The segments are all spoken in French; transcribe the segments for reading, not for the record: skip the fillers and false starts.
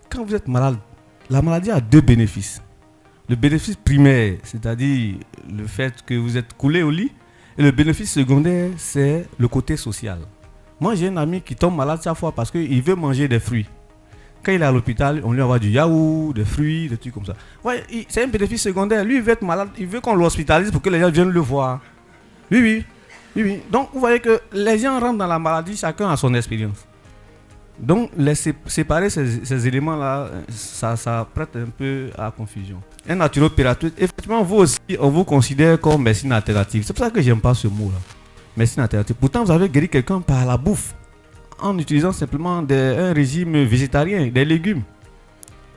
quand vous êtes malade, la maladie a deux bénéfices. Le bénéfice primaire, c'est-à-dire le fait que vous êtes coulé au lit, et le bénéfice secondaire, c'est le côté social. Moi, j'ai un ami qui tombe malade chaque fois parce qu'il veut manger des fruits. Quand il est à l'hôpital, on lui envoie du yaourt, des fruits, des trucs comme ça. Ouais, c'est un bénéfice secondaire. Lui, il veut être malade, il veut qu'on l'hospitalise pour que les gens viennent le voir. Oui. Donc, vous voyez que les gens rentrent dans la maladie, chacun a son expérience. Donc, séparer ces éléments-là, ça prête un peu à la confusion. Un naturopérapeute, effectivement, vous aussi, on vous considère comme médecine alternative. C'est pour ça que j'aime pas ce mot-là. Médecine alternative. Pourtant, vous avez guéri quelqu'un par la bouffe, en utilisant simplement un régime végétarien, des légumes.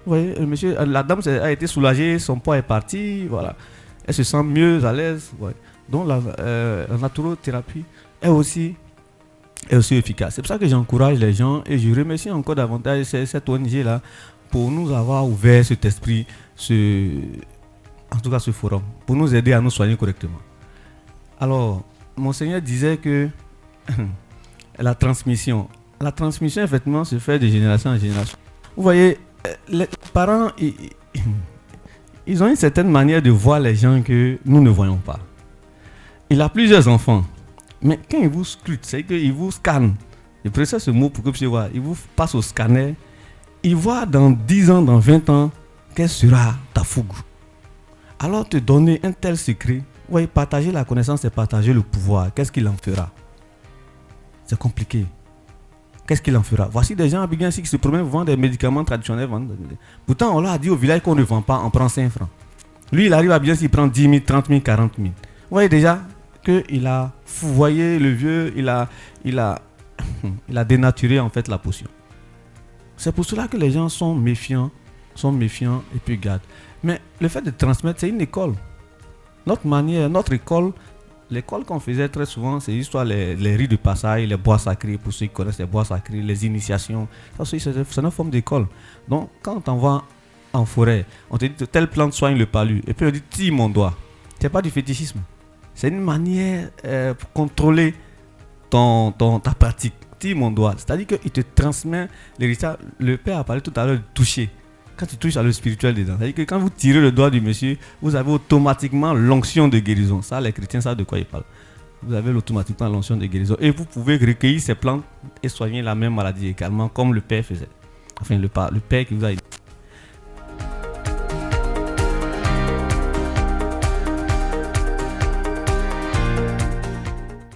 Vous voyez, la dame a été soulagée, son poids est parti, voilà. Elle se sent mieux à l'aise. Ouais. Donc, la naturothérapie est aussi efficace. C'est pour ça que j'encourage les gens et je remercie encore davantage cette ONG-là pour nous avoir ouvert cet esprit, en tout cas ce forum, pour nous aider à nous soigner correctement. Alors, Monseigneur disait que la transmission, effectivement, se fait de génération en génération. Vous voyez, les parents, ils ont une certaine manière de voir les gens que nous ne voyons pas. Il a plusieurs enfants. Mais quand il vous scrute, c'est qu'il vous scanne. Je précise ce mot pour que vous puissiez voir. Il vous passe au scanner. Il voit dans 10 ans, dans 20 ans, quelle sera ta fougue. Alors te donner un tel secret, oui, partager la connaissance, c'est partager le pouvoir. Qu'est-ce qu'il en fera? C'est compliqué. Qu'est-ce qu'il en fera? Voici des gens à Biguin qui se promènent, vendent des médicaments traditionnels. Pourtant, on leur a dit au village qu'on ne vend pas, on prend 5 francs. Lui, il arrive à Biguin, il prend 10 000, 30 000, 40 000. Vous voyez déjà qu'il a fouvoyé le vieux, il a dénaturé en fait la potion. C'est pour cela que les gens sont méfiants et puis gardent. Mais le fait de transmettre, c'est une école. Notre école, l'école qu'on faisait très souvent, c'est l'histoire, les rites de passage, les bois sacrés, pour ceux qui connaissent les bois sacrés, les initiations. Ça aussi, c'est une forme d'école. Donc, quand on t'envoie en forêt, on te dit telle plante soigne le palu, et puis on dit tire mon doigt. C'est pas du fétichisme. C'est une manière pour contrôler ta pratique. Tire mon doigt. C'est-à-dire qu'il te transmet l'héritage. Le père a parlé tout à l'heure de toucher. Quand tu touches à le spirituel dedans. C'est-à-dire que quand vous tirez le doigt du monsieur, vous avez automatiquement l'onction de guérison. Ça, les chrétiens savent de quoi ils parlent. Vous avez automatiquement l'onction de guérison. Et vous pouvez recueillir ces plantes et soigner la même maladie également, comme le père faisait. Enfin, le père qui vous a aidé.